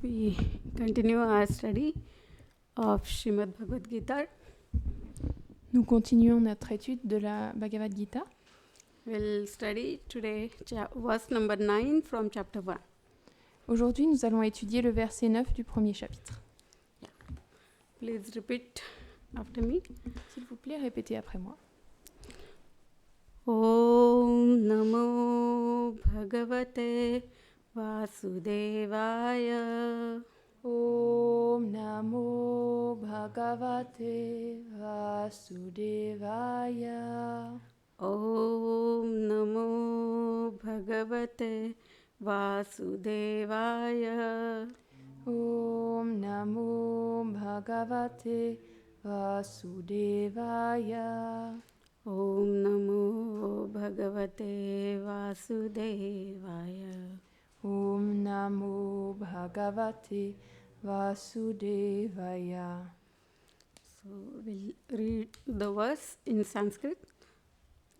We continue our study of Srimad Bhagavad-Gita. Nous continuons notre étude de la Bhagavad-Gita. We'll study today verse number 9 from chapter 1. Aujourd'hui, nous allons étudier le verset 9 du premier chapitre. Please repeat after me. S'il vous plaît, répétez après moi. Om Namo Bhagavate Vasudevaya. Om Namo Bhagavate Vasudevaya. Om Namo Bhagavate Vasudevaya. Om Namo Bhagavate Vasudevaya. Om Namo Bhagavate Vasudevaya. Om Namo Bhagavate Vasudevaya. So we'll read the verse in Sanskrit.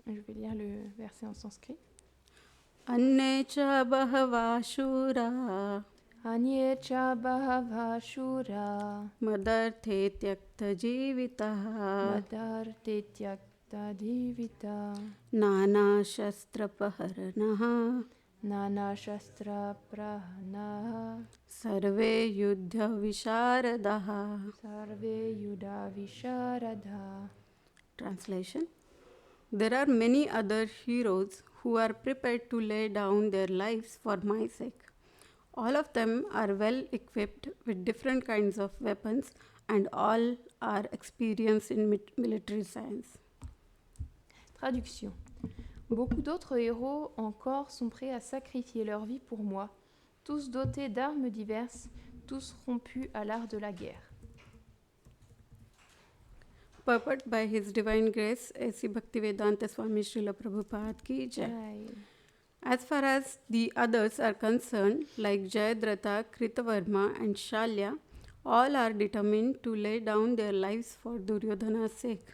Je vais lire le verset en sanskrit. Anne cha bahava shura Anye cha bahava shura madarte tyakta jivitaha madarte tyakta divita nana shastra paharanaha nana shastra prahana sarve yuddha visharadaha. sarve yuddha visharadha. Translation: There are many other heroes who are prepared to lay down their lives for my sake. All of them are well equipped with different kinds of weapons and all are experienced in military science. Traduction. Beaucoup d'autres héros encore sont prêts à sacrifier leur vie pour moi, tous dotés d'armes diverses, tous rompus à l'art de la guerre. Purport by His Divine Grace, A.C. Bhaktivedanta Swami Srila Prabhupada Ki Jai. As far as the others are concerned, like Jayadratha, Kritavarma and Shalya, all are determined to lay down their lives for Duryodhana's sake.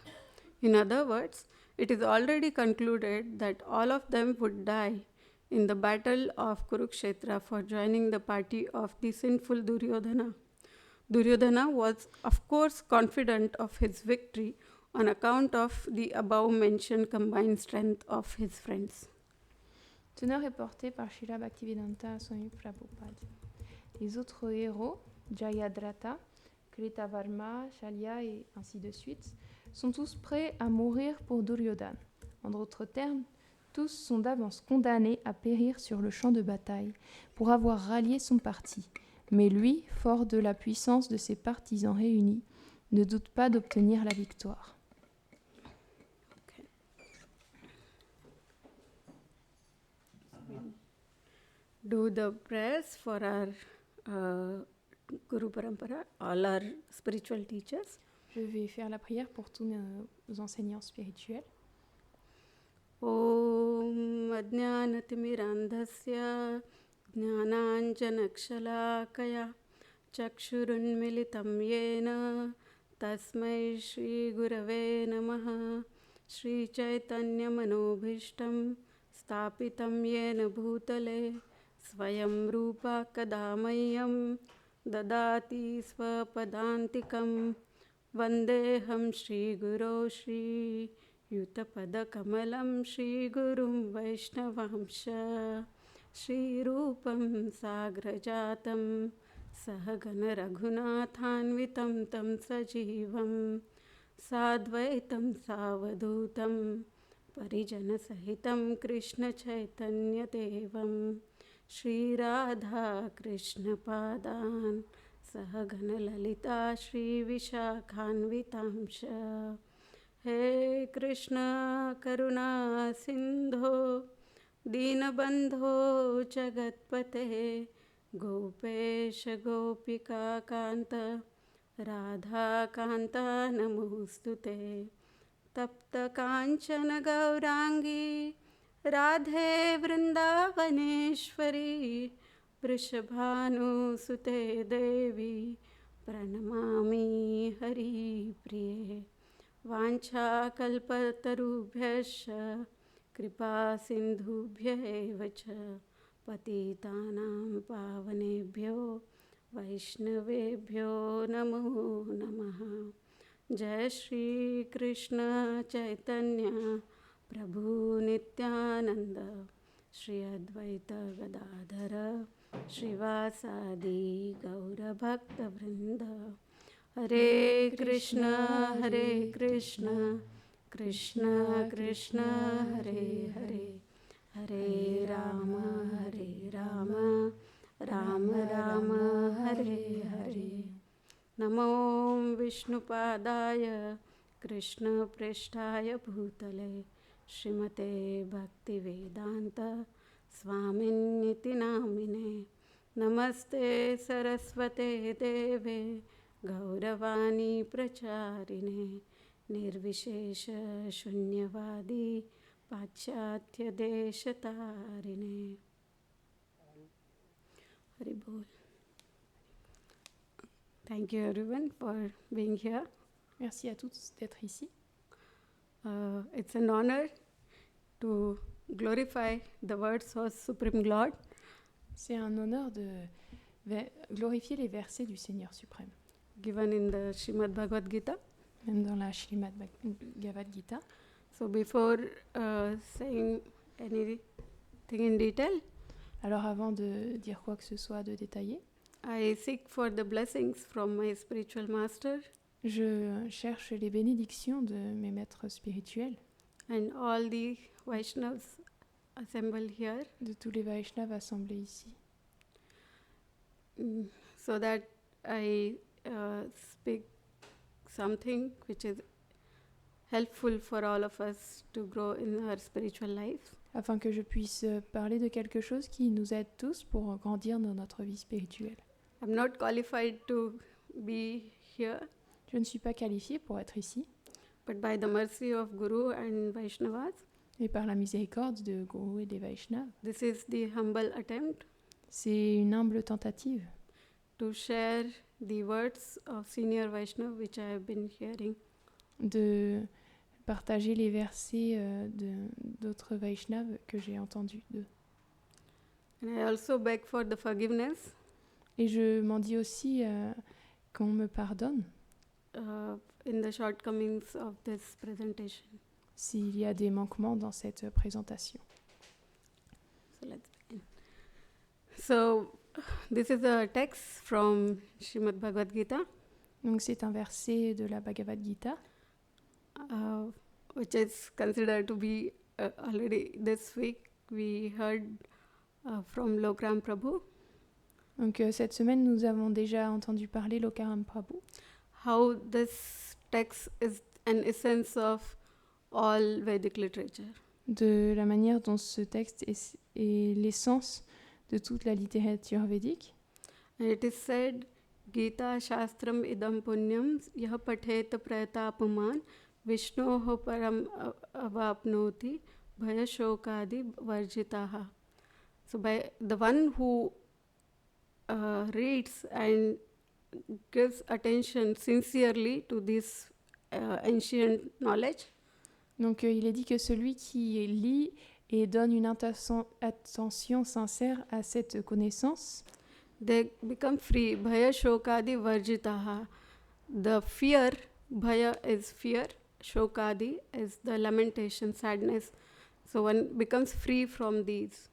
In other words, it is already concluded that all of them would die in the battle of Kurukshetra for joining the party of the sinful Duryodhana. Duryodhana was, of course, confident of his victory on account of the above-mentioned combined strength of his friends. Teneur est porté par Srila Bhaktivedanta Swami Prabhupada. Les autres héros, Jayadratha, Kritavarma, Shalya et ainsi de suite, sont tous prêts à mourir pour Duryodhana. En d'autres termes, tous sont d'avance condamnés à périr sur le champ de bataille pour avoir rallié son parti. Mais lui, fort de la puissance de ses partisans réunis, ne doute pas d'obtenir la victoire. Do the prayers for our Guru Parampara, all our spiritual teachers. Je vais faire la prière pour tous nos enseignants spirituels. Om Ajnanatimmirandhasya Jnananjanakshalaakaya Chakshurunmilitam Yena Tasmai Shri Gurave Namaha. Shri Chaitanya Manobhishtam Stapitam Yena Bhutale Swayam Rupa Kadamayam Dadati Swapadantikam Vandeham Shri Guru Shri Yutapadakamalam Shri Gurum Vaishnavamsha Shri Rupam Sagrajatam Sahagana Raghunathanvitam Tam Sajivam Sadvaitam Savadutam Parijana Sahitam Krishna Chaitanya Devam Shri Radha Krishna Padan Sahagana Lalita Shri Vishakhanvitamsha. He Krishna Karuna Sindho Dinabandho Jagatpate Gopesha Gopika Kanta Radha Kanta Namostute Tapta Kanchana Gaurangi Radhe Vrindavaneshwari Vrishabhanu Sute Devi Pranamami Hari Priye Vancha kalpatarubhyascha kripa sindhubhya eva cha patitanam pavanebhyo वैष्णवेभ्यो नमो नमः। जय श्री कृष्ण चैतन्य प्रभु नित्यानंद श्री अद्वैत गदाधर श्रीवासादि गौरभक्तवृंद। हरे कृष्ण कृष्ण कृष्ण हरे हरे, हरे राम राम राम हरे हरे। नमो विष्णुपादाय कृष्णप्रेष्ठाय भूतले श्रीमते भक्तिवेदांत स्वामिन्निति नामिने। नमस्ते सरस्वते देवे गौरवाणी प्रचारिणे निर्विशेष शून्यवादी पाश्चात्य देशतारिणे। हरि बोल। Thank you everyone for being here. Merci à tous d'être ici. It's an honor to glorify the words of Supreme Lord. C'est un honneur de glorifier les versets du Seigneur suprême. Given in the Srimad Bhagavad-Gita. Même dans la Srimad Bhagavad-Gita. So before saying anything in detail, alors avant de dire quoi que ce soit de détaillé, I seek for the blessings from my spiritual master. Je cherche les bénédictions de mes maîtres spirituels. And all the Vaishnavas assembled here. De tous les Vaishnavas assemblés ici. So that I speak something which is helpful for all of us to grow in our spiritual life. Afin que je puisse parler de quelque chose qui nous aide tous pour grandir dans notre vie spirituelle. I'm not qualified to be here. Je ne suis pas qualifiée pour être ici. But by the mercy of Guru and Vaishnavas, et par la miséricorde de Guru et des Vaishnavas, this is the humble attempt. C'est une humble tentative. To share the words of senior Vaishnava which I have been hearing. De partager les versets d'autres Vaishnavas que j'ai entendus d'eux. And I also beg for the forgiveness. Et je m'en dis aussi qu'on me pardonne. In the shortcomings of this presentation. S'il y a des manquements dans cette présentation. So let's begin. So this is a text from Srimad Bhagavad-Gita. Donc c'est un verset de la Bhagavad-Gita. Which is considered to be already this week we heard from Lokram Prabhu. Donc cette semaine nous avons déjà entendu parler Lokram Prabhu. How this text is an essence of all Vedic literature. De la manière dont ce texte est l'essence de toute la littérature védique. And it is said, Gita Shastram idam punyam yah pathet prayatapaman Vishnoho param avapnoti bhaya shokadi varjitaha. So by the one who reads and gives attention sincerely to this ancient knowledge. Donc il est dit que celui qui lit et donne une attention sincère à cette connaissance, they become free. Bhaya shokadi varjitaha. The fear, bhaya is fear, shokadi is the lamentation, sadness. So one becomes free from these.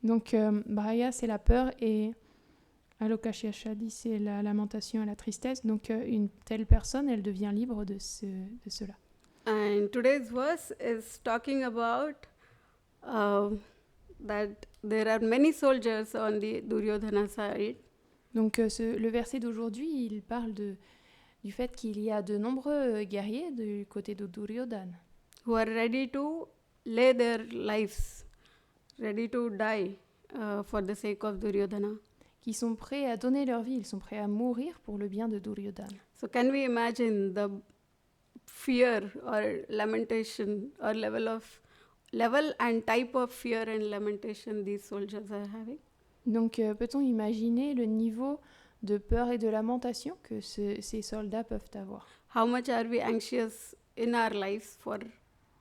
Donc bhaya c'est la peur et alokashashadi c'est la lamentation et la tristesse. Donc une telle personne, elle devient libre de cela. And today's verse is talking about that there are many soldiers on the Duryodhana side. Donc le verset d'aujourd'hui, il parle du fait qu'il y a de nombreux guerriers du côté de Duryodhana. Who are ready to lay their lives, ready to die for the sake of Duryodhana. Qui sont prêts à donner leur vie, ils sont prêts à mourir pour le bien de Duryodhana. So can we imagine the fear or lamentation or level and type of fear and lamentation these soldiers are having? Donc peut-on imaginer le niveau de peur et de lamentation que ces soldats peuvent avoir? How much are we anxious in our lives for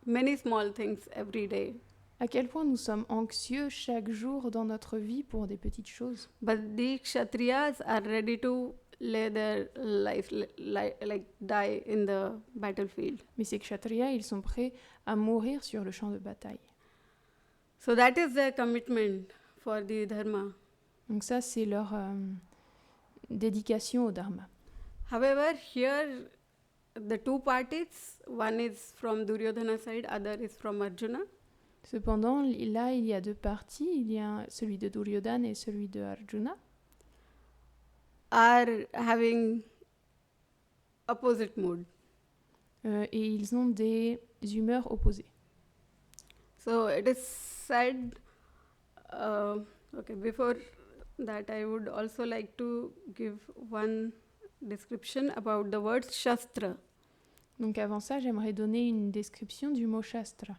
many small things every day? À quel point nous sommes anxieux chaque jour dans notre vie pour des petites choses. But the Kshatriyas are ready to lay their life, like die in the battlefield. Mais ces kshatriyas, ils sont prêts à mourir sur le champ de bataille. So that is their commitment for the dharma. Donc ça, c'est leur dédication au dharma. However, here the two parties, one is from Duryodhana side, other is from Arjuna. Cependant, là, il y a deux parties. Il y a celui de Duryodhana et celui de Arjuna. Are having opposite mood. Et ils ont des humeurs opposées. So it is said, before that I would also like to give one description about the word Shastra. Donc avant ça, j'aimerais donner une description du mot Shastra.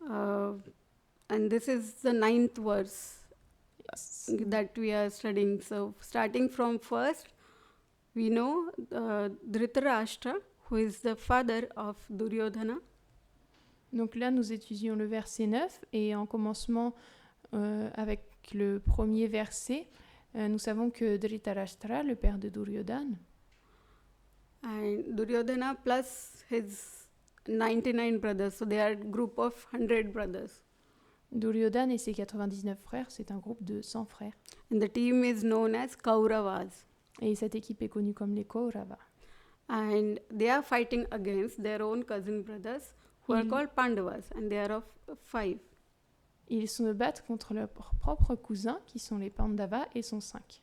And this is the 9th verse that we are studying. So starting from first, we know Dhritarashtra, who is the father of Duryodhana. Donc là, nous étudions le verset 9 et en commencement avec le premier verset, nous savons que Dhritarashtra, le père de Duryodhana, and Duryodhana plus his 99 brothers, so they are a group of 100 brothers. Duryodhana et ses 99 frères, c'est un groupe de 100 frères. And the team is known as Kauravas. Et cette équipe est connue comme les Kauravas. And they are fighting against their own cousin brothers who are called Pandavas, and they are of 5. Ils se battent contre leurs propres cousins, qui sont les Pandavas, et sont 5.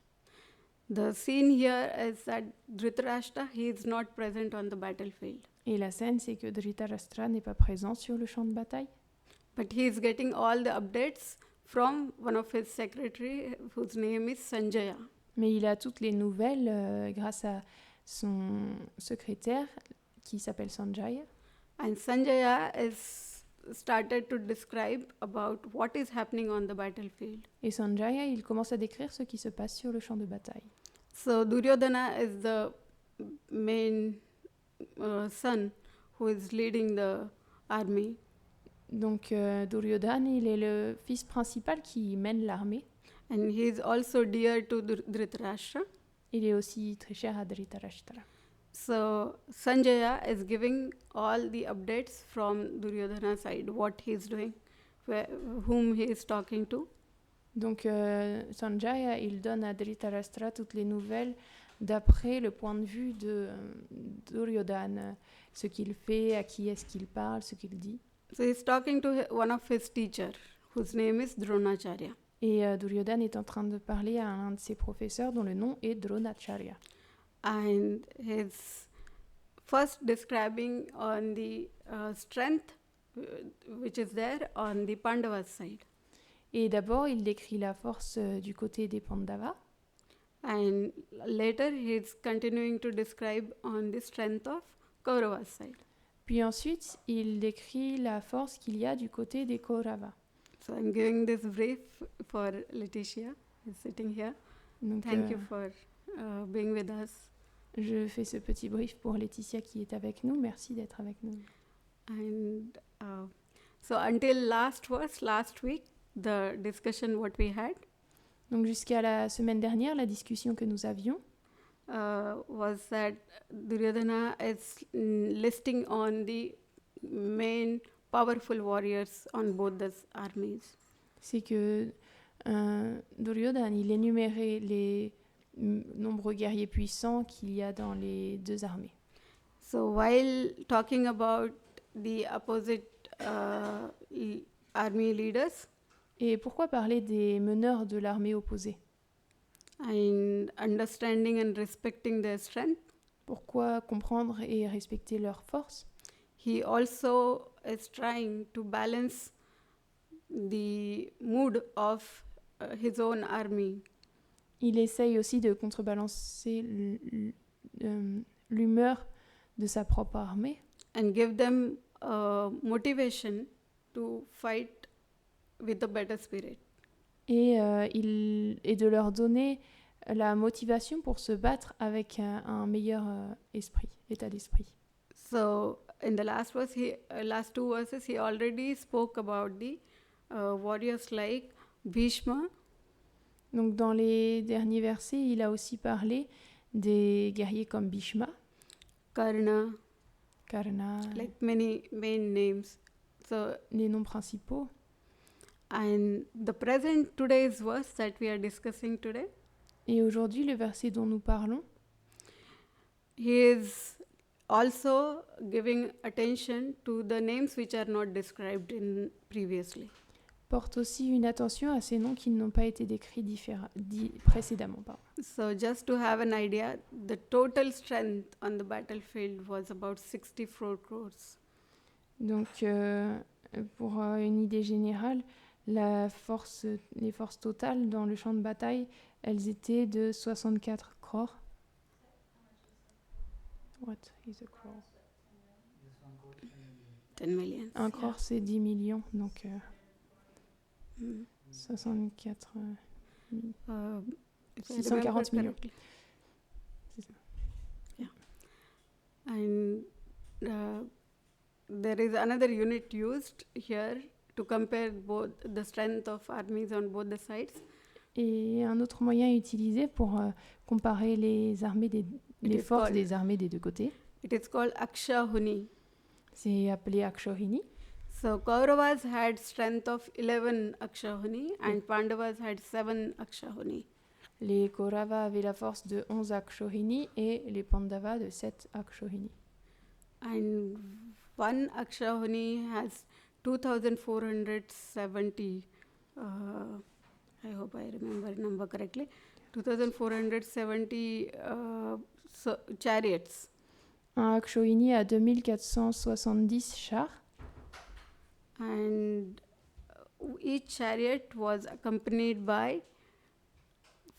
The scene here is that Dhritarashtra, he is not present on the battlefield. Et la scène, c'est que Dhritarashtra n'est pas présent sur le champ de bataille. But he is getting all the updates from one of his secretary, whose name is Sanjaya. Mais il a toutes les nouvelles grâce à son secrétaire, qui s'appelle Sanjaya. And Sanjaya is started to describe about what is happening on the battlefield. Et Sanjaya, il commence à décrire ce qui se passe sur le champ de bataille. So Duryodhana is the main son who is leading the army. Donc Duryodhana, il est le fils principal qui mène l'armée. And he is also dear to Dhritarashtra. Il est aussi très cher à Dhritarashtra. So Sanjaya is giving all the updates from Duryodhana's side, what he is doing, whom he is talking to. Donc Sanjaya, il donne à Dhritarashtra toutes les nouvelles d'après le point de vue de Duryodhana, ce qu'il fait, à qui est-ce qu'il parle, ce qu'il dit. So he is talking to one of his teachers, whose name is Dronacharya. Et Duryodhana est en train de parler à un de ses professeurs dont le nom est Dronacharya. And he's first describing on the strength which is there on the Pandavas side. Et d'abord, il décrit la force du côté des Pandavas. And later he is continuing to describe on the strength of Kauravas side. Puis ensuite, il décrit la force qu'il y a du côté des Kauravas. So I'm giving this brief for Letitia, who is sitting here. Donc, Thank you for being with us. Je fais ce petit brief pour Laetitia qui est avec nous. Merci d'être avec nous. And so until last week, the discussion what we had Donc jusqu'à la semaine dernière, la discussion que nous avions, was that Duryodhana is listing on the main powerful warriors on both the armies. c'est que Duryodhana, il énumérait les nombreux guerriers puissants qu'il y a dans les deux armées. So while talking about the opposite army leaders, Et pourquoi parler des meneurs de l'armée opposée? and understanding and respecting their strength, Pourquoi comprendre et respecter leurs forces? he also is trying to balance the mood of his own army. Il essaye aussi de contrebalancer l'humeur de sa propre armée And give them motivation to fight with a better spirit. et de leur donner la motivation pour se battre avec un meilleur état d'esprit. So in the last verse, last two verses, he already spoke about the warriors like Bhishma. Donc dans les derniers versets, il a aussi parlé des guerriers comme Bhishma, Karna, Karna, like many main names. So, les noms principaux. and the present today's verse that we are discussing today, Et aujourd'hui, le verset dont nous parlons, he is also giving attention to the names which are not described in previously. porte aussi une attention à ces noms qui n'ont pas été décrits précédemment. Pardon. So just to have an idea, the total strength on the battlefield was about 64 crores. Donc, pour une idée générale, les forces totales dans le champ de bataille, elles étaient de 64 crores. What is a crore? 10 million. Un crore, c'est 10 millions, donc 64 640 millions. C'est ça. Yeah. And there is another unit used here to compare both the strength of armies on both the sides. Et un autre moyen utilisé pour comparer les forces des armées des deux côtés. It is called Akshahuni. C'est appelé Akshohini. So Kauravas had strength of 11 Akshahuni and Pandavas had 7 Akshahuni. Les Kauravas avaient la force de 11 Akshohini et les Pandavas de 7 Akshohini. And one Akshahuni has 2,470, I hope I remember the number correctly, 2,470 chariots. Un Akshohini a 2470 chars. And each chariot was accompanied by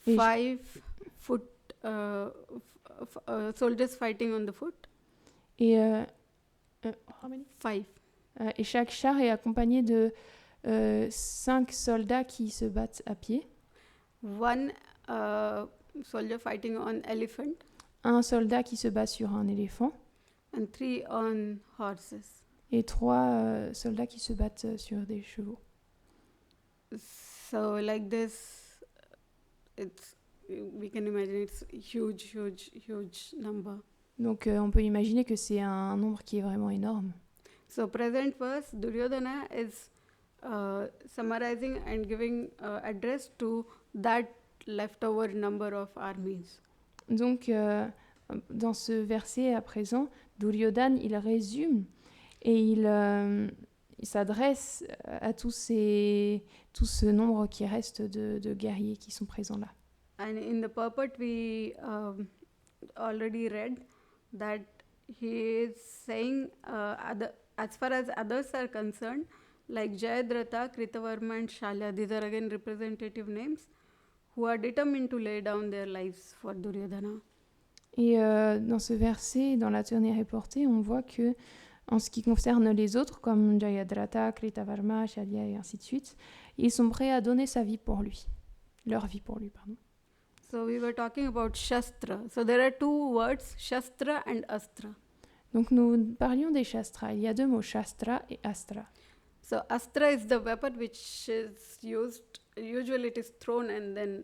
5 foot soldiers fighting on the foot. Et how many? 5. Et chaque char est accompagné de 5 soldats qui se battent à pied. One soldier fighting on elephant. Un soldat qui se bat sur un éléphant. And 3 on horses. Et 3 soldats qui se battent sur des chevaux. So like this, we can imagine it's huge number. Donc on peut imaginer que c'est un nombre qui est vraiment énorme. So present verse, Duryodhana is summarizing and giving address to that leftover number of armies. Donc dans ce verset à présent, Duryodhana, il résume et il s'adresse à tout ce nombre qui reste de guerriers qui sont présents là. And in the purport we already read that he is saying as far as others are concerned, like Jayadratha, Kritavarma and Shalya, these are again representative names who are determined to lay down their lives for Duryodhana. Et dans ce verset, dans la tournée reportée, on voit que en ce qui concerne les autres, comme Jayadratha, Kritavarma, Shalya et ainsi de suite, ils sont prêts à donner sa vie pour lui. Leur vie pour lui, pardon. So we were talking about Shastra. So there are 2 words, Shastra and Astra. Donc nous parlions des Shastras. Il y a 2 mots, Shastra et Astra. So Astra is the weapon which is used, usually it is thrown and then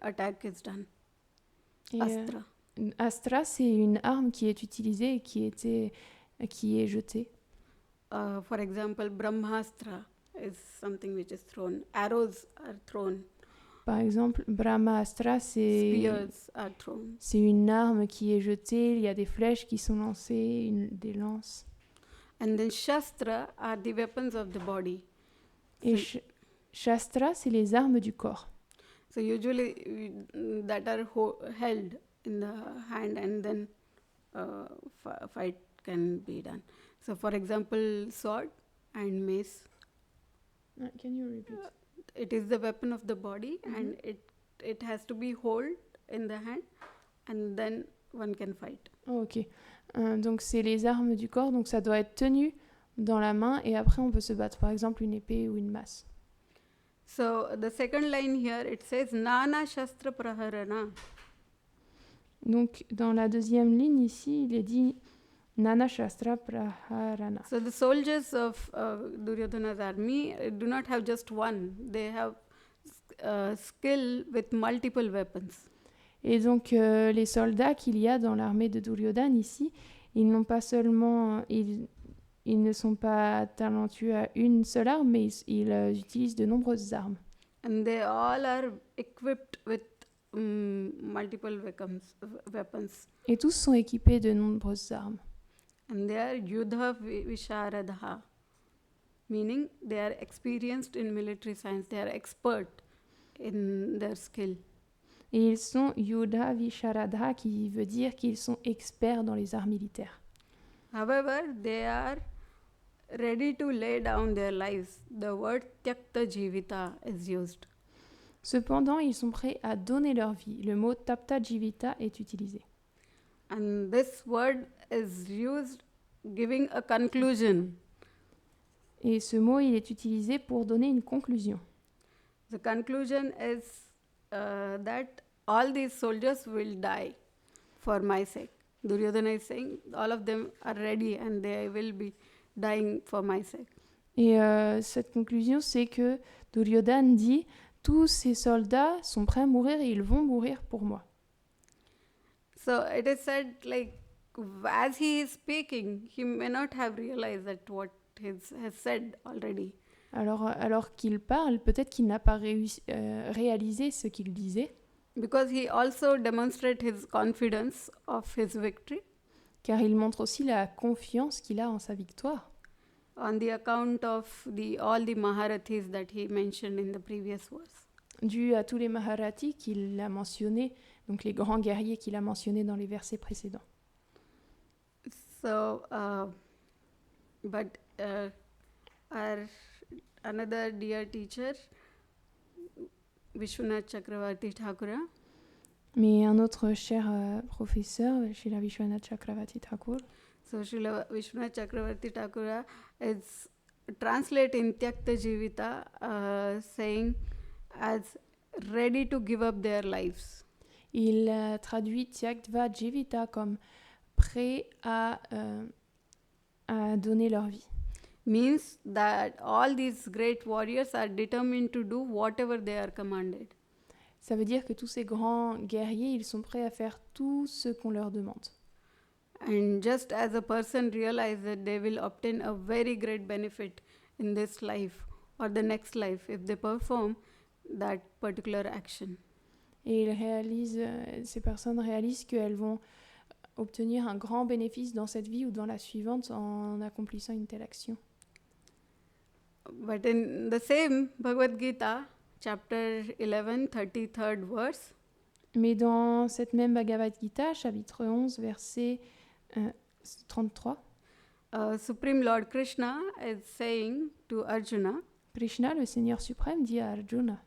attack is done. Et, Astra. Astra, c'est une arme qui est utilisée et qui est jetée. For example, Brahmastra is something which is thrown. Arrows are thrown. Par exemple, Brahmastra, Spears are thrown. C'est une arme qui est jetée, il y a des flèches qui sont lancées, des lances. And then Shastra are the weapons of the body. Et Shastra, c'est les armes du corps. So usually that are held in the hand and then fight can be done. So for example, sword and mace. Can you repeat? It is the weapon of the body and it has to be held in the hand and then one can fight. Oh, ok. Donc c'est les armes du corps, donc ça doit être tenu dans la main et après on peut se battre, par exemple une épée ou une masse. So the second line here, it says Nana Shastra Praharana. Donc dans la deuxième ligne ici, il est dit Nana Shastra Praharana. So the soldiers of Duryodhana's army do not have just one. They have skill with multiple weapons. Et donc, les soldats qu'il y a dans l'armée de Duryodhana ici, ils n'ont pas seulement... Ils ne sont pas talentueux à une seule arme, mais ils utilisent de nombreuses armes. And they all are equipped with multiple weapons. Et tous sont équipés de nombreuses armes. And they are Yudha Visharadha, meaning they are experienced in military science. They are expert in their skill. Et ils sont Yudha Visharadha, qui veut dire qu'ils sont experts dans les arts militaires. However, they are ready to lay down their lives. The word Tyakta Jivita is used. Cependant, ils sont prêts à donner leur vie. Le mot Tapta Jivita est utilisé. And this word is used giving a conclusion. Et ce mot, il est utilisé pour donner une conclusion. The conclusion is that all these soldiers will die for my sake. Duryodhana is saying all of them are ready and they will be dying for my sake. Et cette conclusion, c'est que Duryodhana dit « Tous ces soldats sont prêts à mourir et ils vont mourir pour moi ». So it is said, like, as he is speaking, he may not have realized that what he has said already. Alors qu'il parle, peut-être qu'il n'a pas réalisé ce qu'il disait. Because he also demonstrates his confidence of his victory. Car il montre aussi la confiance qu'il a en sa victoire. On the account of all the Maharathis that he mentioned in the previous verse. Dû à tous les Maharathis qu'il a mentionnés, donc les grands guerriers qu'il a mentionnés dans les versets précédents. So, but our another dear teacher, Vishwanath Chakravarti Thakura. Mais un autre cher professeur, Srila Vishwanath Chakravarti Thakur. So Srila Vishwanath Chakravarti Thakura is translating Tyakta Jivita saying as ready to give up their lives. Il traduit Tyaktva Jivita comme prêt à donner leur vie. Means that all these great warriors are determined to do whatever they are commanded. Ça veut dire que tous ces grands guerriers, ils sont prêts à faire tout ce qu'on leur demande. And just as a person realizes that they will obtain a very great benefit in this life or the next life if they perform that particular action. Et ces personnes réalisent qu'elles vont obtenir un grand bénéfice dans cette vie ou dans la suivante en accomplissant une telle action. But in the same Bhagavad-Gita, chapter 11, 33rd verse, mais dans cette même Bhagavad-Gita, chapitre 11, verset 33, Supreme Lord Krishna is saying to Arjuna, Krishna, le Seigneur suprême, dit à Arjuna,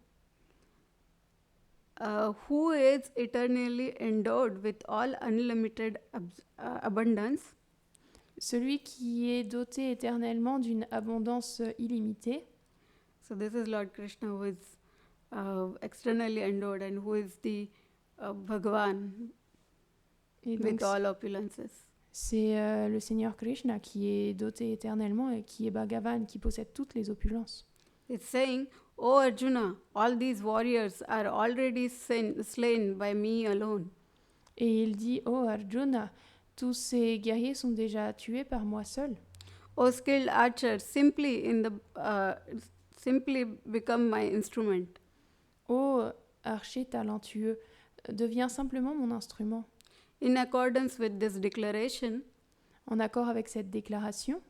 who is eternally endowed with all unlimited abundance, celui qui est doté éternellement d'une abondance illimitée. So this is Lord Krishna who is externally endowed and who is the Bhagavan with all opulences. C'est le Seigneur Krishna qui est doté éternellement et qui est Bhagavan, qui possède toutes les opulences. It's saying, "O Arjuna, all these warriors are already slain by me alone." Et il dit, oh Arjuna, tous ces guerriers sont déjà tués par moi seul. O skilled archer, simply become my instrument. Ô archer talentueux, deviens simplement mon instrument. In accordance with this declaration, en accord avec cette déclaration,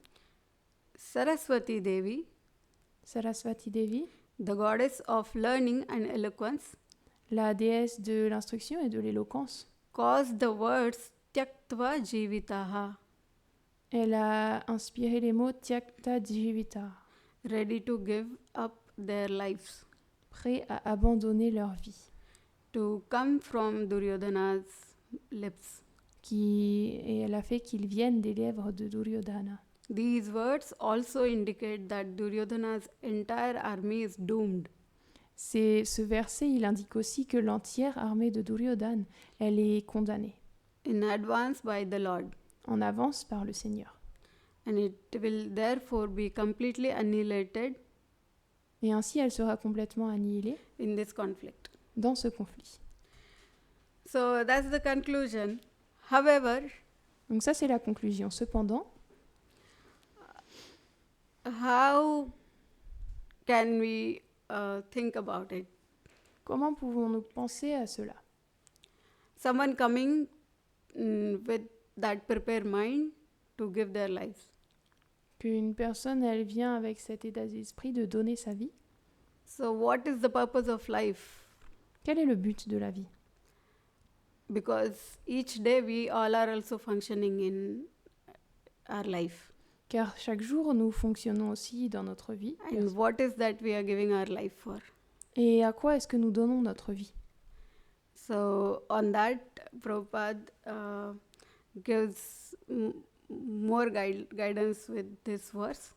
Saraswati Devi, the goddess of learning and eloquence, la déesse de l'instruction et de l'éloquence, caused the words Tyaktva Jivitaha, elle a inspiré les mots Tyakta Jivita, ready to give up their lives, prêts à abandonner leur vie, to come from Duryodhana's lips. Et elle a fait qu'ils viennent des lèvres de Duryodhana. These words also indicate that Duryodhana's entire army is doomed. Ce verset, il indique aussi que l'entière armée de Duryodhana, elle est condamnée. In advance by the Lord. en avance par le Seigneur. And it will therefore be completely annihilated Et ainsi, elle sera complètement annihilée in this conflict. dans ce conflit. So that's the conclusion. However, Donc ça, c'est la conclusion. Cependant, how can we think about it? comment pouvons-nous penser à cela? Someone coming with that prepared mind to give their lives. Qu'une personne, elle vient avec cet état d'esprit de donner sa vie. So what is the purpose of life? Quel est le but de la vie? Because each day we all are also functioning in our life. Car chaque jour, nous fonctionnons aussi dans notre vie. And what is that we are giving our life for? Et à quoi est-ce que nous donnons notre vie? So on that, Prabhupada gives more guidance with this verse.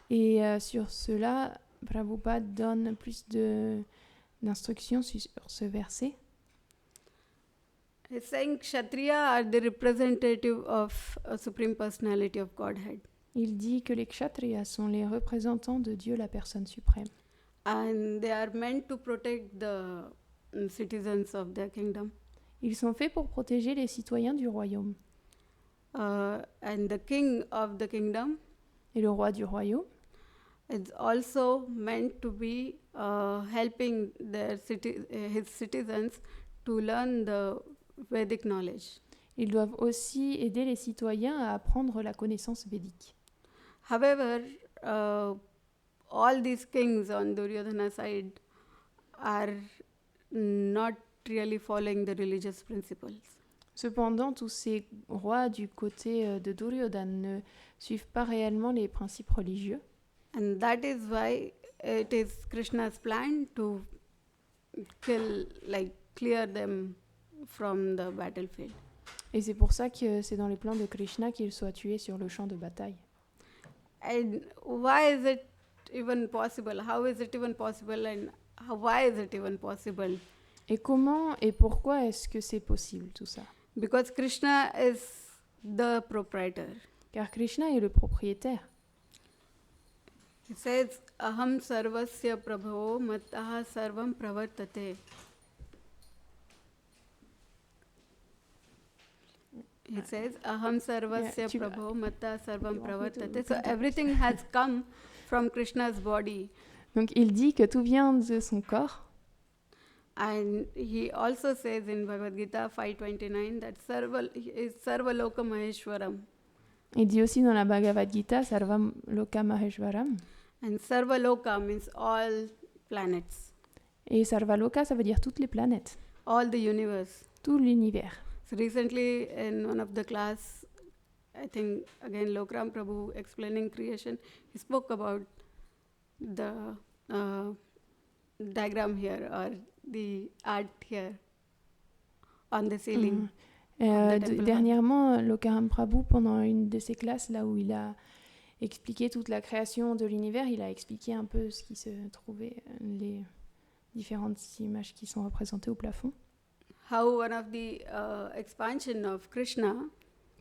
Et sur cela, Prabhupada donne plus d'instructions sur ce verset. He's saying Kshatriya are the representative of a Supreme Personality of Godhead. Il dit que les Kshatriyas sont les représentants de Dieu, la personne suprême. And they are meant to protect the citizens of their kingdom. Ils sont faits pour protéger les citoyens du royaume. And the king of the kingdom Et le roi du royaume is also meant to be helping his citizens to learn the Vedic knowledge. Ils doivent aussi aider les citoyens à apprendre la connaissance védique. However, all these kings on Duryodhana's side are not really following the religious principles. Cependant, tous ces rois du côté de Duryodhana ne suivent pas réellement les principes religieux. And that is why it is Krishna's plan to clear them from the battlefield. Et c'est pour ça que c'est dans les plans de Krishna qu'ils soient tués sur le champ de bataille. And why is it even possible? How is it even possible? And why is it even possible? Et comment et pourquoi est-ce que c'est possible tout ça? Because Krishna is the proprietor. Car Krishna est le propriétaire. He says, Aham sarvasya prabhavo mattaha sarvam pravartate. He says, Aham sarvasya prabhavo mattaha sarvam pravartate. So everything has come from Krishna's body. Donc il dit que tout vient de son corps. And he also says in Bhagavad-Gita 5:29 that Sarva Loka Maheshwaram. Il dit aussi dans la Bhagavad-Gita, Sarvam Loka Maheshwaram. And Sarva Loka means all planets. Et Sarvaloka, ça veut dire toutes les planètes, All the universe. tout l'univers. So recently in one of the class, I think again Lokram Prabhu explaining creation, he spoke about the diagram here or the art here on the ceiling. Dernièrement, Lokaram Prabhu, pendant une de ses classes, là où il a expliqué toute la création de l'univers, il a expliqué un peu ce qui se trouvait, les différentes images qui sont représentées au plafond. How one of the expansion of Krishna,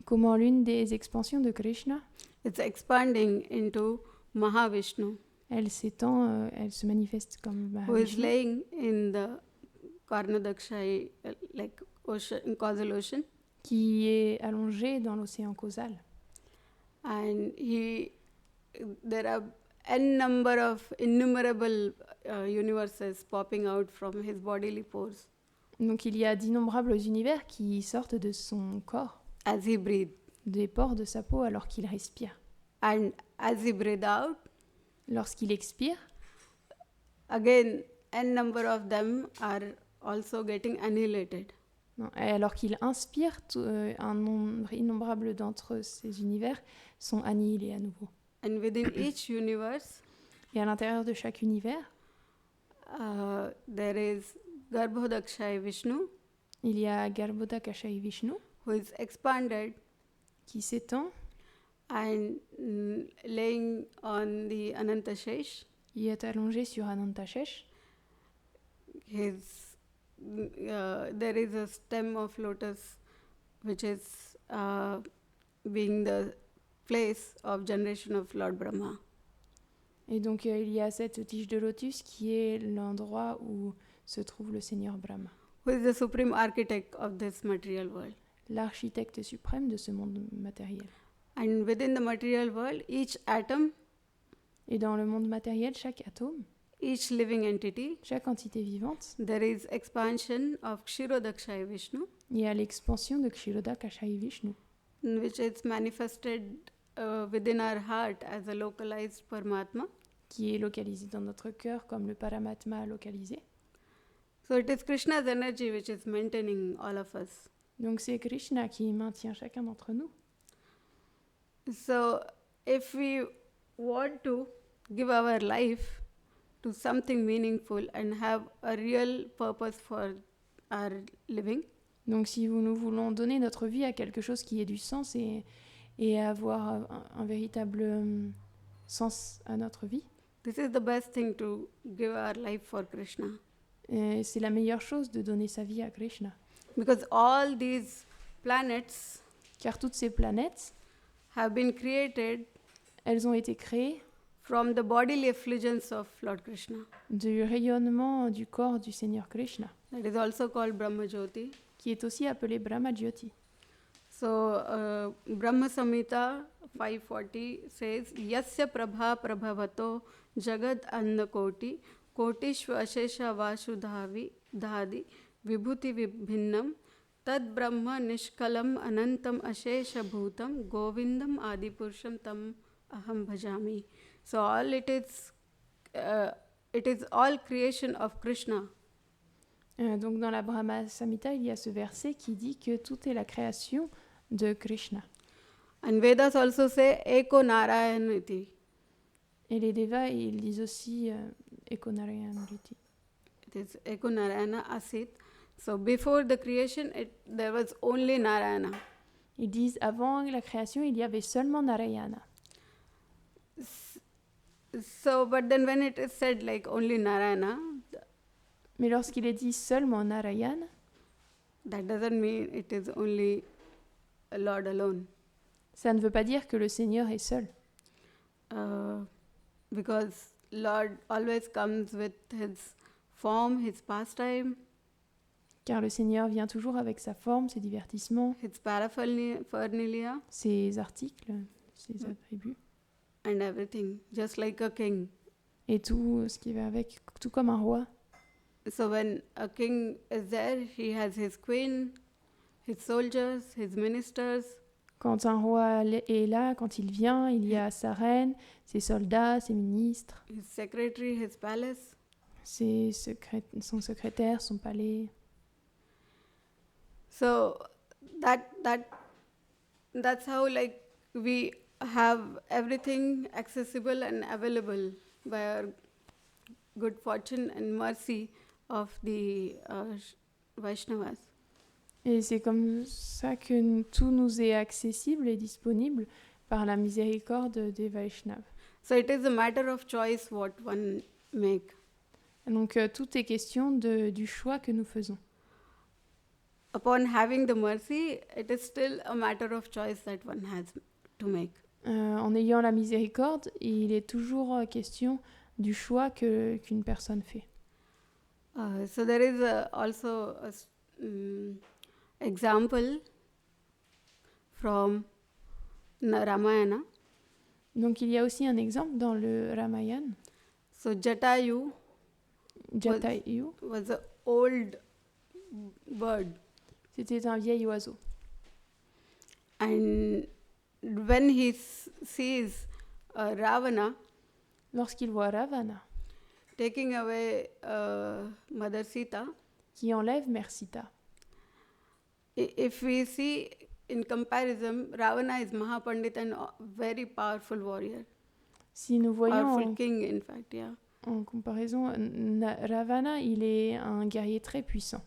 Comment l'une des expansions de Krishna, it's expanding into Mahavishnu, elle s'étend, elle se manifeste comme who is Mahavishnu, laying in the Karnadakshai, like ocean, causal ocean, qui est allongée dans l'océan causal. and there are innumerable universes popping out from his bodily pores Donc il y a d'innombrables univers qui sortent de son corps, as he breathes, des pores de sa peau alors qu'il respire. and as he breathes out, Lorsqu'il expire, again n number of them are also getting annihilated. non, et alors qu'il inspire, un nombre innombrable d'entre ces univers sont annihilés à nouveau. And within each universe, Et à l'intérieur de chaque univers, there is Garbhodakshai Vishnu, il y a Garbhodakashai Vishnu who is expanded qui s'étend, and laying on the Anantashesh. il est allongé sur Anantashesh. There is a stem of lotus which is being the place of generation of Lord Brahma. Et donc il y a cette tige de lotus qui est l'endroit où se trouve le Seigneur Brahma, Who is the supreme architect of this material world. l'architecte suprême de ce monde matériel. And within the material world, each atom, Et dans le monde matériel, chaque atome, each living entity, chaque entité vivante, there is expansion of Kshirodakshaya Vishnu, il y a l'expansion de Kshirodakshaya Vishnu, which is manifested within our heart as a localized Paramatma. qui est localisé dans notre cœur comme le Paramatma localisé. So it is Krishna's energy which is maintaining all of us. Donc c'est Krishna qui maintient chacun d'entre nous. So if we want to give our life to something meaningful and have a real purpose for our living, Donc si nous voulons donner notre vie à quelque chose qui ait du sens et avoir un véritable sens à notre vie, this is the best thing to give our life for Krishna. c'est la meilleure chose de donner sa vie à Krishna. Because all these planets Car toutes ces planètes, have been created elles ont été créées from the bodily effulgence of Lord Krishna. du rayonnement du corps du Seigneur Krishna, That is also called Brahma Jyoti. qui est aussi appelé Brahma Jyoti. So Brahma Samhita 540 says, Yasya prabha prabhavato jagad annakoti kotishva ashesha vasudhavi dhadi vibhuti vibhinnam tad brahma nishkalam anantam ashesha bhutam govindam adipurusham tam aham bhajami. So all it is all creation of Krishna. Donc dans la Brahma Samhita, il y a ce verset qui dit que tout est la création de Krishna. And Vedas also say Eko Narayaniti. Et les Devas, ils disent aussi Eko Narayana Riti. It is Eko Narayana Asit. So before the creation, there was only Narayana. Ils disent avant la création, il y avait seulement Narayana. So, but then when it is said like only Narayana, Mais lorsqu'il est dit seulement Narayana, that doesn't mean it is only a Lord alone. ça ne veut pas dire que le Seigneur est seul. Because Lord always comes with his form, his pastime, Car le Seigneur vient toujours avec sa forme, ses divertissements, his paraphernalia, ses articles, ses attributs, and everything, just like a king. et tout ce qui va avec, tout comme un roi. So when a king is there, he has his queen, his soldiers, his ministers, Quand un roi est là, quand il vient, il y a sa reine, ses soldats, ses ministres, his secretary, his palace. son secrétaire, son palais. So that's how like we have everything accessible and available by our good fortune and mercy of the Vaishnavas. Et c'est comme ça que tout nous est accessible et disponible par la miséricorde des Vaishnavas. So it is a matter of choice what one make. Donc tout est question du choix que nous faisons. Upon having the mercy, it is still a matter of choice that one has to make. En ayant la miséricorde, il est toujours question du choix qu'une personne fait. So there is also an example from Ramayana. Donc il y a aussi un exemple dans le Ramayana. So Jatayu Jatayu, was an old bird, c'était un vieil oiseau. and when he sees Ravana Lorsqu'il voit Ravana, taking away Mother Sita, qui enlève Mère Sita, if we see in comparison, Ravana is Mahapandit and a very powerful warrior, si nous voyons powerful king in fact, yeah. en comparaison, Ravana, il est un guerrier très puissant.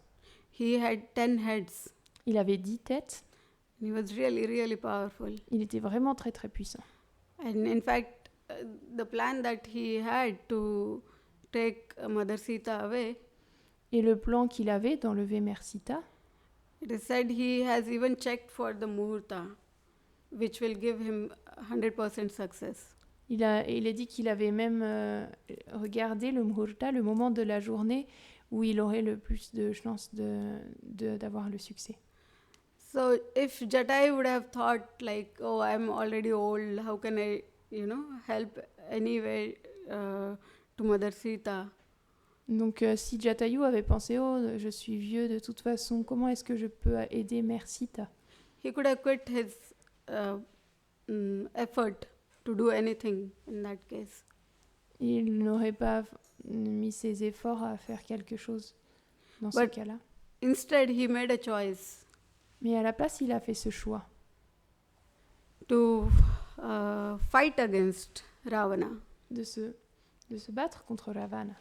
He had 10 heads. Il avait 10 têtes, He was really, really powerful. il était vraiment très très puissant. And in fact, the plan that he had to take Mother Sita away, Et le plan qu'il avait d'enlever Mère Sita, it is said he has even checked for the muhurta. which will give him 100% success. Il a dit qu'il avait même regardé le muhurta, le moment de la journée où il aurait le plus de chances d'avoir le succès. So if Jatayu would have thought like, oh, I'm already old, how can I, help anyway to Mother Sita? Donc si Jatayu avait pensé, oh, je suis vieux de toute façon, comment est-ce que je peux aider Mère Sita? He could have quit his effort to do anything in that case. Il n'aurait pas mis ses efforts à faire quelque chose dans ce cas-là. Instead, he made a choice. Mais à la place, il a fait ce choix. To fight against Ravana. De se battre contre Ravana.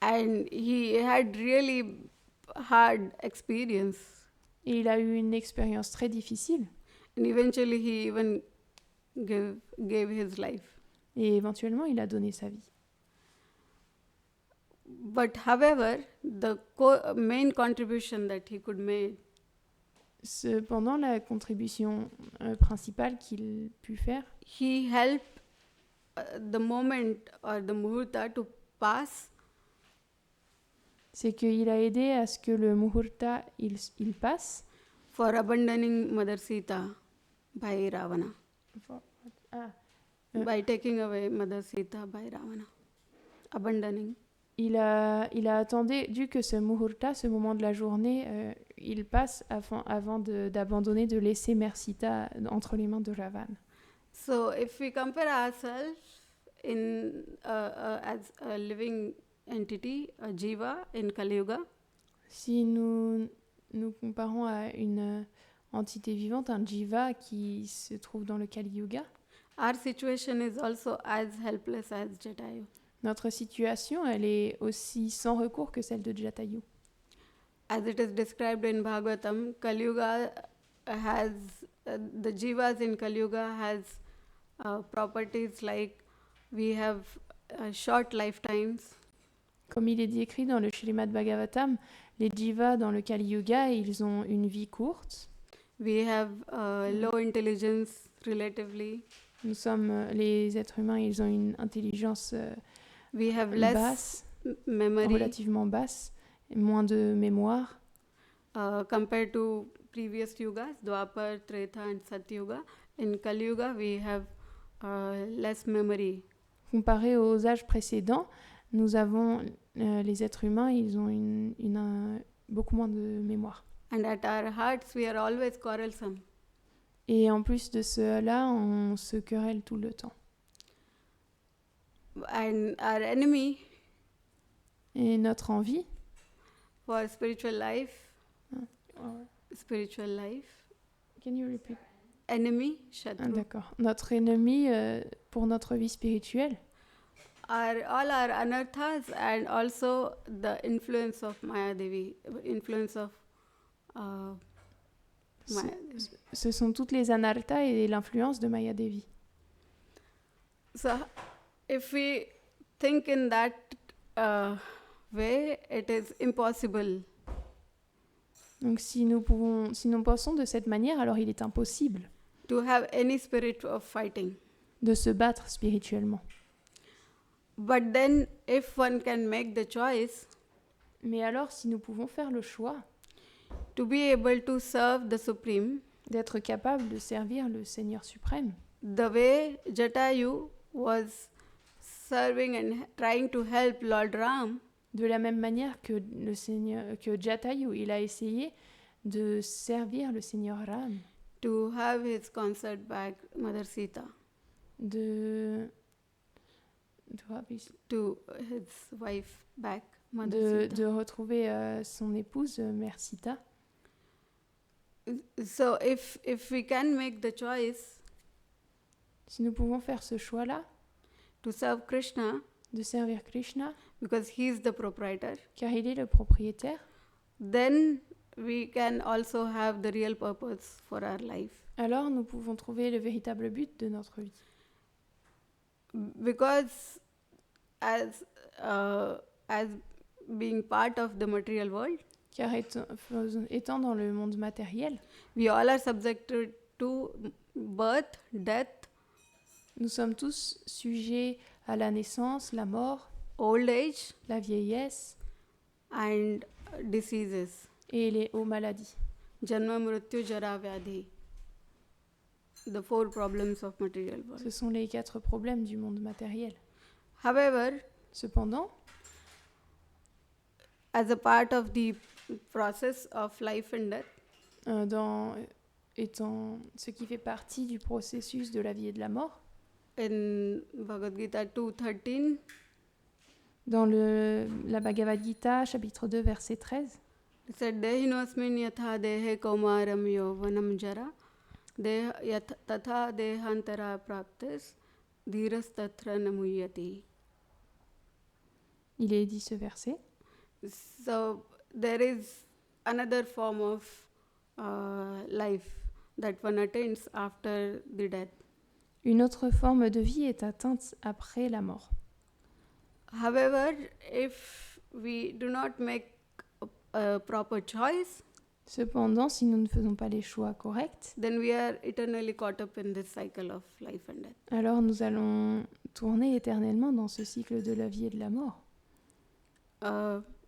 And he had really hard experience. Et il a eu une expérience très difficile. And eventually he even gave his life. Et éventuellement, il a donné sa vie. But however, the main contribution that he could make. Cependant, la contribution principale qu'il put faire, he helped the moment or the muhurta to pass. C'est qu'il a aidé à ce que le muhurta il passe. For abandoning Mother Sita by Ravana. By taking away Mother Sita by Ravana. Abandoning. Il a attendu que ce muhurta, ce moment de la journée, il passe avant d'abandonner, de laisser Mère Sita entre les mains de Ravana. So if we compare ourselves as a living entity, a jiva in Kali Yuga, si nous comparons à une entité vivante, un jiva qui se trouve dans le Kali Yuga, our situation is also as helpless as Jatayu. Notre situation, elle est aussi sans recours que celle de Jatayu. As it is described in Bhagavatam, Kali Yuga has the jivas in Kali Yuga has properties like we have short lifetimes. Comme il est décrit dans le Srimad Bhagavatam, les jivas dans le Kali Yuga, ils ont une vie courte. We have low intelligence relatively. Les êtres humains, ils ont une intelligence we have basse, memory, relativement basse, et moins de mémoire. Compared to previous yugas, Dwapar, Treta and Satyuga. In Kali Yuga, we have less memory. Comparé aux âges précédents, nous avons les êtres humains, ils ont beaucoup moins de mémoire. And at our hearts, we are always quarrelsome. Et en plus de cela, on se querelle tout le temps. And our enemy, et notre envie for spiritual life, spiritual life. Can you repeat? Enemy, Shatru. D'accord. Notre ennemi pour notre vie spirituelle. All our anarthas and also the influence of Maya Devi, influence of Maya Devi. Ce sont toutes les anarthas et l'influence de Maya Devi. So, if we think in that way, it is impossible. Donc si nous pensons de cette manière, alors il est impossible to have any spirit of fighting. De se battre spirituellement. But then, if one can make the choice, mais alors si nous pouvons faire le choix to be able to serve the Supreme, d'être capable de servir le Seigneur suprême, the way Jatayu was serving and trying to help Lord Ram, de la même manière que Jatayu, il a essayé de servir le Seigneur Ram, to have his consort back, Mother Sita, to his wife back, Mother Sita. De retrouver son épouse, Mère Sita. So if we can make the choice, si nous pouvons faire ce choix-là, to serve Krishna, de servir Krishna, because he is the proprietor, car il est le propriétaire, then we can also have the real purpose for our life. Alors nous pouvons trouver le véritable but de notre vie. Because as being part of the material world, car étant dans le monde matériel, we all are subjected to birth, death, Nous sommes tous sujets à la naissance, la mort, old age, la vieillesse and diseases. et aux maladies. Janma, Mrityu, Jara, Vyadhi. The 4 problems of material world. Ce sont les 4 problèmes du monde matériel. However, Cependant, as a part of the process of life and death, étant ce qui fait partie du processus de la vie et de la mort, in Bhagavad-Gita 2:13, dans la Bhagavad-Gita, chapitre 2, verset 13, it said, Dehinosmin yatha dehe kaumaram yovanam jara, tatha dehantara praptis, dhiras tatra namuyati. il est dit ce verset. So there is another form of life that one attains after the death. Une autre forme de vie est atteinte après la mort. However, if we do not make a proper choice, Cependant, si nous ne faisons pas les choix corrects, then we are eternally caught up in this cycle of life and death. alors nous allons tourner éternellement dans ce cycle de la vie et de la mort.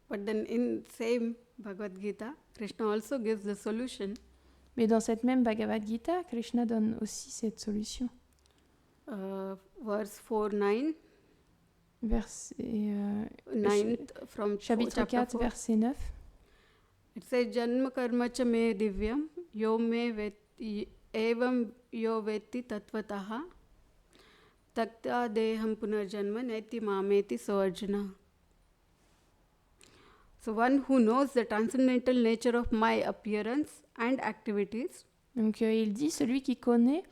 But then in same Bhagavad Gita, Krishna also gives the solution. Mais dans cette même Bhagavad Gita, Krishna donne aussi cette solution. Verse 4-9, Verset, 9 from chapitre chapter 4, 4. verset 9. It says, Janma karma cha me divyam, yo me vetti, evam yo vetti tatvataha, takta deham punarjanma neti mameti so Arjuna. So one who knows the transcendental nature of my appearance and activities, Donc il dit, celui qui connaît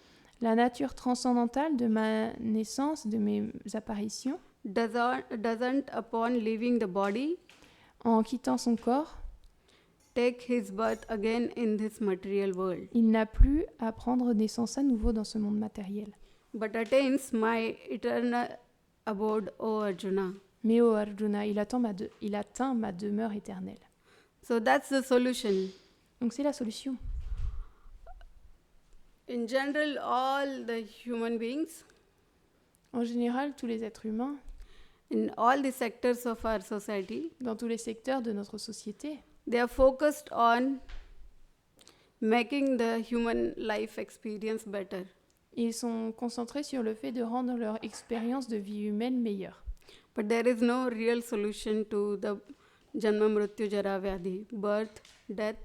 la nature transcendantale de ma naissance, de mes apparitions, doesn't upon leaving the body en quittant son corps, take his birth again in this material world, il n'a plus à prendre naissance à nouveau dans ce monde matériel. but attains my eternal abode, O Arjuna. Mais ô Arjuna, il atteint ma demeure éternelle. So that's the solution. Donc c'est la solution. In general, all the human beings, En général, tous les êtres humains, in all the sectors of our society, dans tous les secteurs de notre société, they are focused on making the human life experience better. ils sont concentrés sur le fait de rendre leur expérience de vie humaine meilleure. But there is no real solution to the Janma, Mrityu, Jara, Vyadhi, birth, death,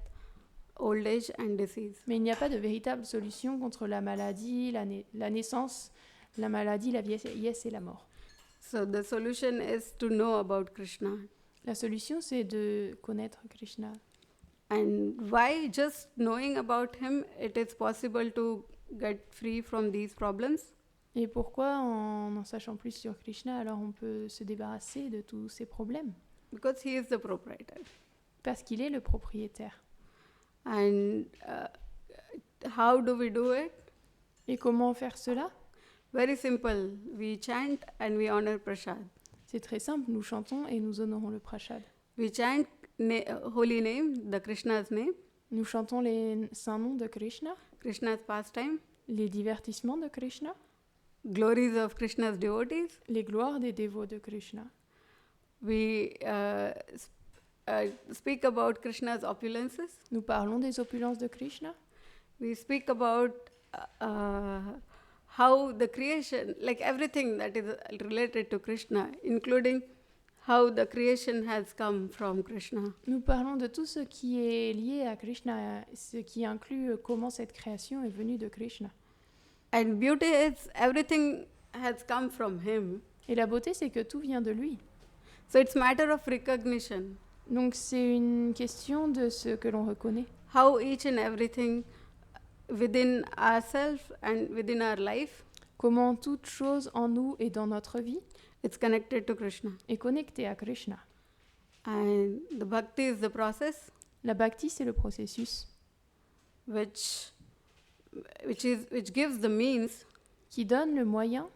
old age and disease. Mais il n'y a pas de véritable solution contre la maladie, la naissance, la maladie, la vieillesse et la mort. So the solution is to know about Krishna. La solution, c'est de connaître Krishna. And why just knowing about him, it is possible to get free from these problems? Et pourquoi, en sachant plus sur Krishna, alors on peut se débarrasser de tous ces problèmes? Because he is the proprietor. Parce qu'il est le propriétaire. And how do we do it? Et comment faire cela? Very simple. We chant and we honor Prasad. C'est très simple, nous chantons et nous honorons le prashad. We chant holy name, the Krishna's name, Nous chantons les saints noms de Krishna, Krishna's pastime, les divertissements de Krishna, glories of Krishna's devotees. les gloires des dévots de Krishna. We speak about Krishna's opulences. Nous parlons des opulences de Krishna. We speak about how the creation, like everything that is related to Krishna, including how the creation has come from Krishna. Nous parlons de tout ce qui est lié à Krishna, ce qui inclut comment cette création est venue de Krishna. And beauty is everything has come from him. Et la beauté, c'est que tout vient de lui. So it's matter of recognition. Donc c'est une question de ce que l'on reconnaît. How each and everything within ourselves and within our life, Comment toute chose en nous et dans notre vie it's connected to Krishna. est connectée à Krishna. And the bhakti is the process La bhakti, c'est le processus which gives the means, qui donne le moyen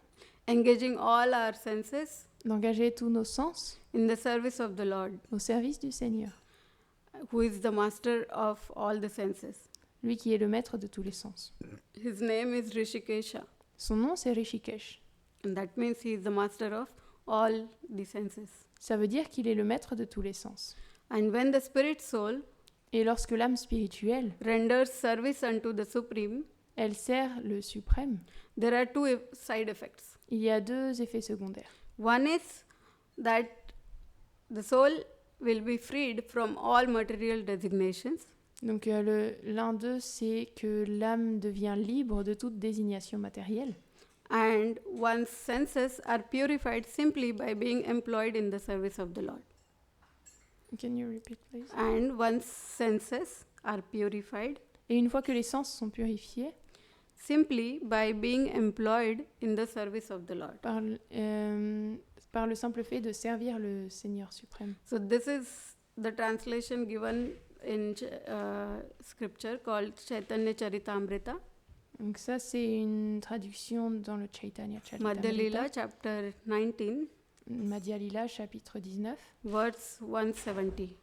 engaging all our senses d'engager tous nos sens in the service of the Lord, au service du Seigneur, who is the master of all the senses. lui qui est le maître de tous les sens. His name is Rishikesha, Son nom, c'est Rishikesh. and that means he is the master of all the senses. Ça veut dire qu'il est le maître de tous les sens. And when the spirit soul Et lorsque l'âme spirituelle, renders service unto the Supreme, elle sert le suprême, there are two side effects. il y a 2 effets secondaires. One is that the soul will be freed from all material designations, Donc l'un d'eux, c'est que l'âme devient libre de toute désignation matérielle. and one's senses are purified simply by being employed in the service of the Lord. Can you repeat, please? And one's senses are purified Et une fois que les sens sont purifiés, simply by being employed in the service of the Lord. par le simple fait de servir le Seigneur suprême. So this is the translation given in scripture called Chaitanya Charitamrita, Donc ça, c'est une traduction dans le Chaitanya Madhya Lila, Charitamrita, chapter 19, Madhya Lila, chapitre 19, verse 170.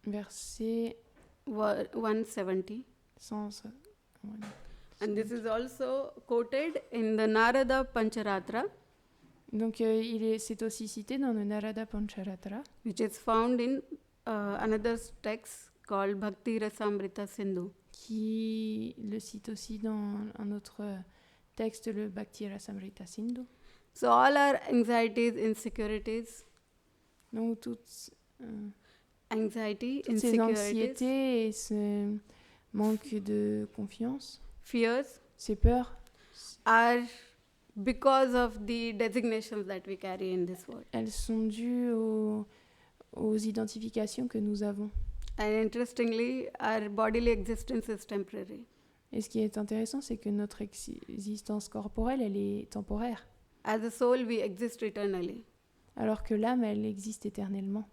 verset 170. 100. And this is also quoted in the Narada Pancharatra, Donc c'est aussi cité dans le Narada Pancharatra, which is found in another text called Bhakti Rasamrita Sindhu. qui le cite aussi dans un autre texte, le Bhakti Rasamrita Sindhu. So all our anxieties, insecurities, Donc toutes anxiety, ces insecurities, anxiétés et ce manque de confiance, fears ces peurs, are because of the designations that we carry in this world. elles sont dues aux identifications que nous avons. And interestingly, our bodily existence is temporary. Et ce qui est intéressant, c'est que notre existence corporelle, elle est temporaire, As a soul, we exist eternally. alors que l'âme, elle existe éternellement.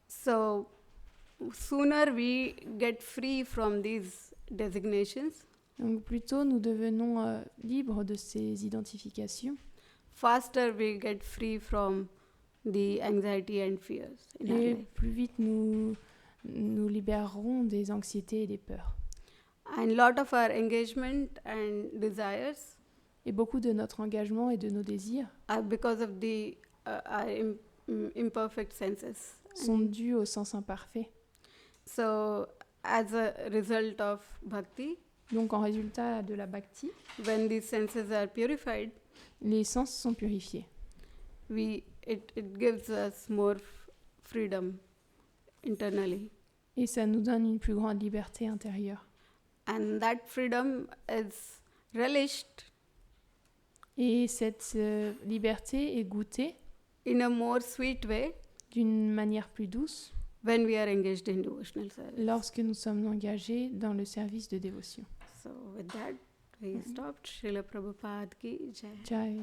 So sooner we get free from these designations, Donc plutôt nous devenons libres de ces identifications, faster we get free from the anxiety and fears in our et life. plus vite nous libérerons des anxiétés et des peurs. And lot of our engagement and desires Et beaucoup de notre engagement et de nos désirs are because of the our imperfect senses. sont dus au sens imparfait. So as a result of bhakti, Donc en résultat de la bhakti, when these senses are purified, les sens sont purifiés. it gives us more freedom internally. Et ça nous donne une plus grande liberté intérieure. And that freedom is relished Et cette liberté est goûtée in a more sweet way d'une manière plus douce when we are engaged in devotional service. lorsque nous sommes engagés dans le service de dévotion. So with that, we stopped. Srila Prabhupada ki jai. Jai.